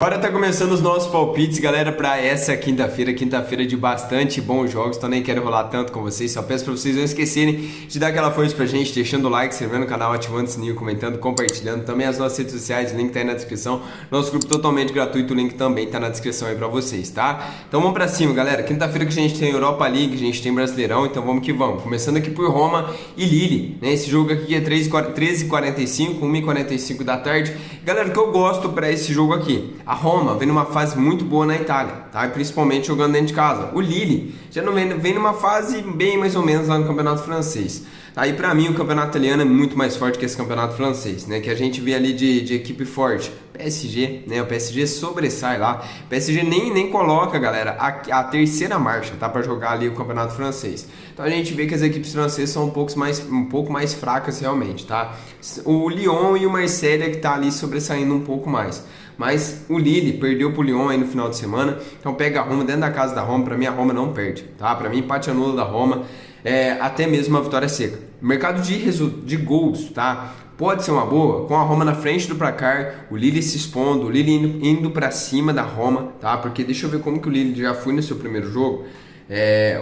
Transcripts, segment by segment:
Agora tá começando os nossos palpites, galera, para essa quinta-feira de bastante bons jogos. Então nem quero rolar tanto com vocês, só peço para vocês não esquecerem de dar aquela força pra gente, deixando o like, se inscrevendo no canal, ativando o sininho, comentando, compartilhando. Também as nossas redes sociais, o link tá aí na descrição. Nosso grupo totalmente gratuito, o link também tá na descrição aí pra vocês, tá? Então vamos pra cima, galera. Quinta-feira que a gente tem Europa League, a gente tem Brasileirão, então vamos que vamos. Começando aqui por Roma e Lille, né? Esse jogo aqui é 13h45, 1h45 da tarde. Galera, o que eu gosto pra esse jogo aqui? A Roma vem numa fase muito boa na Itália, tá? E principalmente jogando dentro de casa. O Lille já não vem numa fase bem mais ou menos lá no campeonato francês. Aí pra mim o campeonato italiano é muito mais forte que esse campeonato francês, né? Que a gente vê ali de equipe forte. PSG, né? O PSG sobressai lá. O PSG nem coloca, galera, a terceira marcha, tá? Pra jogar ali o campeonato francês. Então a gente vê que as equipes francesas são um pouco mais fracas realmente, tá? O Lyon e o Marseille que tá ali sobressaindo um pouco mais. Mas o Lille perdeu pro Lyon aí no final de semana, então pega a Roma dentro da casa da Roma. Pra mim a Roma não perde, tá? Pra mim empate anula da Roma, até mesmo uma vitória seca. Mercado de gols, tá? Pode ser uma boa, com a Roma na frente do placar, o Lille se expondo, o Lille indo pra cima da Roma, tá? Porque deixa eu ver como que o Lille já foi no seu primeiro jogo.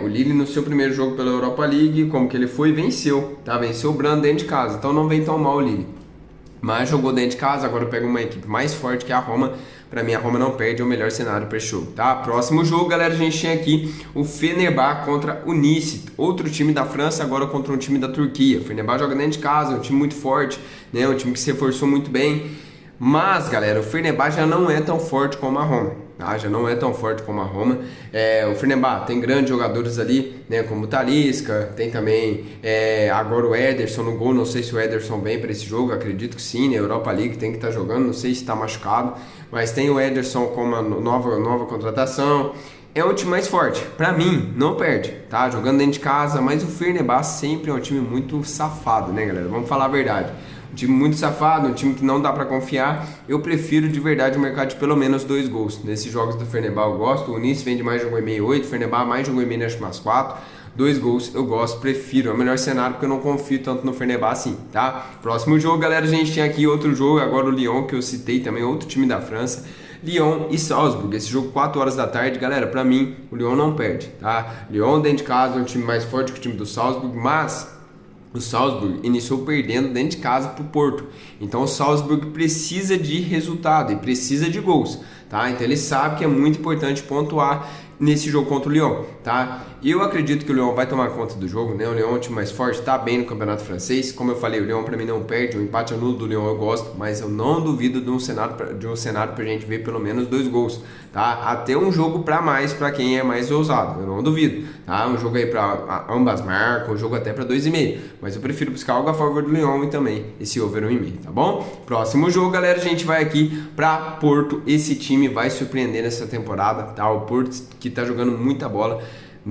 O Lille no seu primeiro jogo pela Europa League, como que ele foi, venceu, tá? Venceu o Brandt dentro de casa, então não vem tão mal o Lille. Mas jogou dentro de casa, agora eu pego uma equipe mais forte que a Roma. Pra mim a Roma não perde, é o melhor cenário para esse jogo, tá? Próximo jogo, galera, a gente tem aqui o Fenerbahçe contra o Nice. Outro time da França agora contra um time da Turquia. O Fenerbahçe joga dentro de casa, é um time muito forte, né? Um time que se reforçou muito bem. Mas, galera, o Fenerbahçe já não é tão forte como a Roma, tá? Já não é tão forte como a Roma. O Fenerbahçe tem grandes jogadores ali, né? Como o Talisca, tem também agora o Ederson no gol. Não sei se o Ederson vem para esse jogo, acredito que sim, né? Europa League tem que estar jogando, não sei se está machucado, mas tem o Ederson como a nova contratação. É um time mais forte, pra mim, não perde, tá? Jogando dentro de casa, mas o Fenerbahçe sempre é um time muito safado, né, galera? Vamos falar a verdade. Um time muito safado, um time que não dá pra confiar. Eu prefiro de verdade o mercado de pelo menos 2 gols. Nesses jogos do Fenerbahçe eu gosto, o Nice vem de mais de 1,5, 8, o Fenerbahçe mais de 1,5, acho que umas 4. 2 gols eu gosto, prefiro, é o melhor cenário porque eu não confio tanto no Fenerbahçe assim, tá? Próximo jogo, galera, a gente tem aqui outro jogo, agora o Lyon, que eu citei também, outro time da França. Lyon e Salzburg, esse jogo 4 horas da tarde, galera, pra mim o Lyon não perde, tá? Lyon dentro de casa é um time mais forte que o time do Salzburg, mas o Salzburg iniciou perdendo dentro de casa pro Porto, então o Salzburg precisa de resultado e precisa de gols, tá? Então ele sabe que é muito importante pontuar nesse jogo contra o Lyon, tá? Eu acredito que o Lyon vai tomar conta do jogo, né? O Lyon é um time mais forte, tá bem no campeonato francês. Como eu falei, o Lyon pra mim não perde, o empate anulo do Lyon eu gosto, mas eu não duvido de um cenário pra gente ver pelo menos 2 gols, tá? Até um jogo pra mais pra quem é mais ousado, eu não duvido, tá? Um jogo aí pra ambas marcas, um jogo até pra 2,5, mas eu prefiro buscar algo a favor do Lyon e também esse over 1,5, tá bom? Próximo jogo, galera, a gente vai aqui pra Porto. Esse time vai surpreender nessa temporada, tá? O Porto que tá jogando muita bola.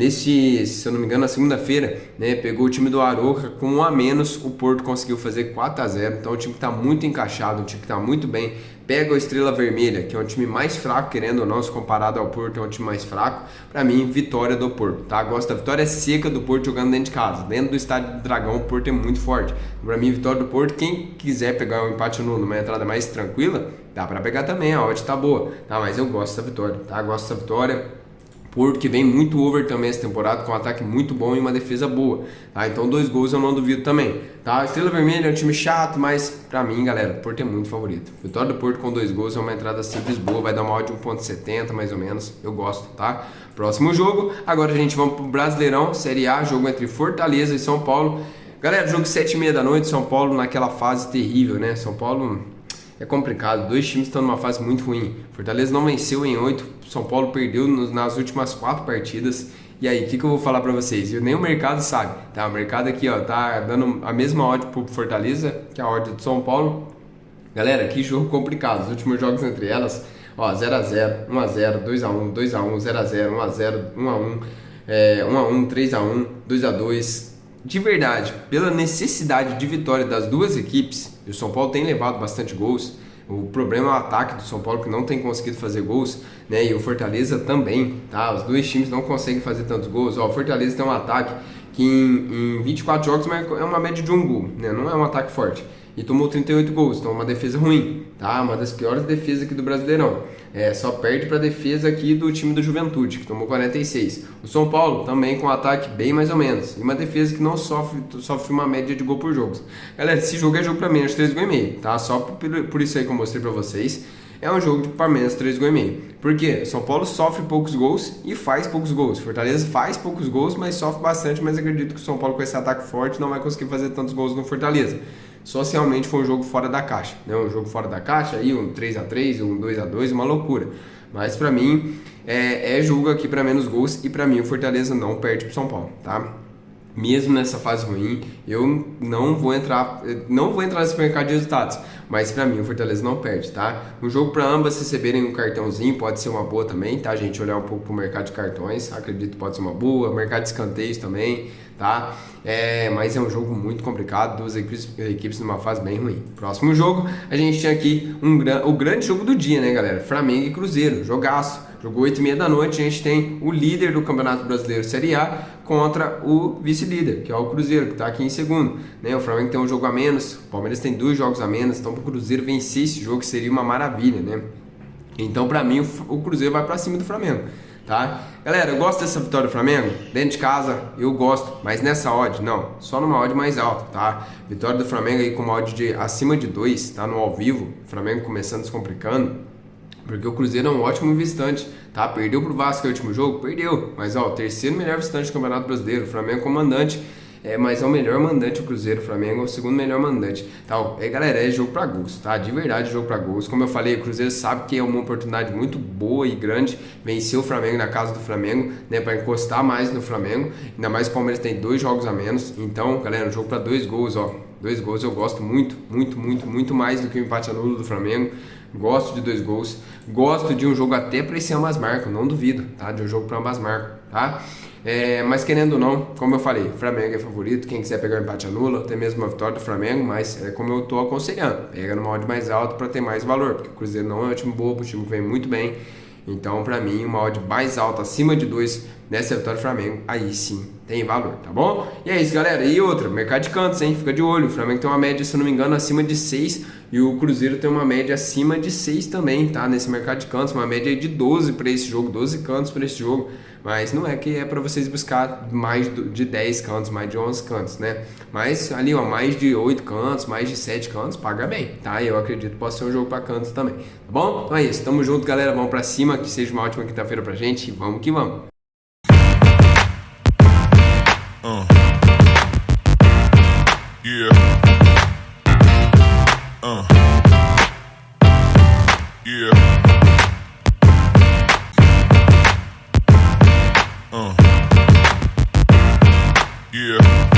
Se eu não me engano, na segunda-feira, né, pegou o time do Aroca com 1 a menos, o Porto conseguiu fazer 4 a 0, então o time que está muito encaixado, um time que está muito bem. Pega o Estrela Vermelha, que é um time mais fraco, querendo ou não, se comparado ao Porto, é um time mais fraco. Para mim, vitória do Porto, tá? Gosto da vitória seca do Porto jogando dentro de casa. Dentro do estádio do Dragão, o Porto é muito forte. Para mim, vitória do Porto. Quem quiser pegar um empate numa entrada mais tranquila, dá para pegar também, a odd tá boa, tá? Mas eu gosto dessa vitória, tá? Gosto dessa vitória. Porto que vem muito over também essa temporada, com um ataque muito bom e uma defesa boa, tá? Então 2 gols eu não duvido também, tá? Estrela Vermelha é um time chato, mas pra mim, galera, o Porto é muito favorito. Vitória do Porto com 2 gols é uma entrada simples boa, vai dar uma odd de 1,70 mais ou menos, eu gosto, tá? Próximo jogo, agora a gente vamos pro Brasileirão, Série A, jogo entre Fortaleza e São Paulo. Galera, jogo 7h30 da noite, São Paulo naquela fase terrível, né? São Paulo é complicado, 2 times estão numa fase muito ruim. Fortaleza não venceu em 8, São Paulo perdeu nas últimas 4 partidas. E aí, o que eu vou falar pra vocês? Nem o mercado sabe, tá? O mercado aqui, ó, tá dando a mesma odd pro Fortaleza que a odd do São Paulo. Galera, que jogo complicado, os últimos jogos entre elas, ó, 0x0, 1x0, 2x1, 2x1, 0x0, 1x0, 1x1, 1x1, 3x1, 2x2. De verdade, pela necessidade de vitória das duas equipes, e o São Paulo tem levado bastante gols, o problema é o ataque do São Paulo que não tem conseguido fazer gols, né? E o Fortaleza também, tá? Os dois times não conseguem fazer tantos gols. Ó, o Fortaleza tem um ataque que em 24 jogos é uma média de 1 gol, né? Não é um ataque forte. e tomou 38 gols, então é uma defesa ruim, tá? Uma das piores defesas aqui do Brasileirão. Só perde para a defesa aqui do time do Juventude, que tomou 46. O São Paulo também com um ataque bem mais ou menos, e uma defesa que não sofre uma média de gol por jogo. Galera, esse jogo é jogo para menos 3,5 gols, tá? Só por isso aí que eu mostrei para vocês. É um jogo para menos 3,5 gols. Por quê? São Paulo sofre poucos gols e faz poucos gols. Fortaleza faz poucos gols, mas sofre bastante. Mas acredito que o São Paulo, com esse ataque forte, não vai conseguir fazer tantos gols no Fortaleza. Só se realmente for um jogo fora da caixa, né? Um jogo fora da caixa, aí um 3-3, um 2-2, uma loucura. Mas pra mim, é jogo aqui para menos gols. E pra mim o Fortaleza não perde pro São Paulo, tá? Mesmo nessa fase ruim, eu não vou entrar nesse mercado de resultados, mas pra mim o Fortaleza não perde, tá? Um jogo para ambas receberem um cartãozinho pode ser uma boa também, tá, gente? Olhar um pouco pro mercado de cartões, acredito que pode ser uma boa, mercado de escanteios também, tá? Mas é um jogo muito complicado, duas equipes numa fase bem ruim. Próximo jogo, a gente tinha aqui o grande jogo do dia, né, galera? Flamengo e Cruzeiro, jogaço. Jogo 8h30 da noite, a gente tem o líder do Campeonato Brasileiro Série A contra o vice-líder, que é o Cruzeiro, que está aqui em segundo, né? O Flamengo tem um jogo a menos, o Palmeiras tem 2 jogos a menos, então para o Cruzeiro vencer esse jogo seria uma maravilha, né? Então para mim o Cruzeiro vai para cima do Flamengo, tá? Galera, eu gosto dessa vitória do Flamengo, dentro de casa eu gosto, mas nessa odd não, só numa odd mais alta, tá? Vitória do Flamengo aí com uma odd de acima de 2, tá? No ao vivo, Flamengo começando descomplicando. Porque o Cruzeiro é um ótimo visitante, tá? Perdeu pro Vasco no último jogo? Perdeu. Mas, ó, o terceiro melhor visitante do Campeonato Brasileiro. O Flamengo é o mandante, mas é o melhor mandante o Cruzeiro. O Flamengo é o segundo melhor mandante. Tá, galera, é jogo pra gols, tá? De verdade, jogo pra gols. Como eu falei, o Cruzeiro sabe que é uma oportunidade muito boa e grande vencer o Flamengo na casa do Flamengo, né? Pra encostar mais no Flamengo. Ainda mais que o Palmeiras tem 2 jogos a menos. Então, galera, um jogo pra 2 gols, ó. 2 gols eu gosto muito mais do que o empate a nulo do Flamengo. Gosto de 2 gols. Gosto de um jogo até para esse ambas marcam, não duvido, tá? De um jogo para ambas marcam, tá? Mas querendo ou não, como eu falei, Flamengo é favorito. Quem quiser pegar o empate anula, até mesmo uma vitória do Flamengo, mas é como eu tô aconselhando, pega numa odd mais alta para ter mais valor, porque o Cruzeiro não é um time bobo, o time que vem muito bem. Então, para mim, uma odd mais alta, acima de 2, nessa vitória do Flamengo, aí sim tem valor, tá bom? E é isso, galera. E outra, mercado de cantos, hein? Fica de olho. O Flamengo tem uma média, se eu não me engano, acima de 6 e o Cruzeiro tem uma média acima de 6 também, tá? Nesse mercado de cantos, uma média de 12 para esse jogo, 12 cantos para esse jogo. Mas não é que é para vocês buscar mais de 10 cantos, mais de 11 cantos, né? Mas ali, ó, mais de 8 cantos, mais de 7 cantos, paga bem, tá? Eu acredito que possa ser um jogo para cantos também, tá bom? Então é isso, tamo junto, galera. Vamos para cima, que seja uma ótima quinta-feira pra gente. Vamos que vamos. Yeah. Yeah. Yeah.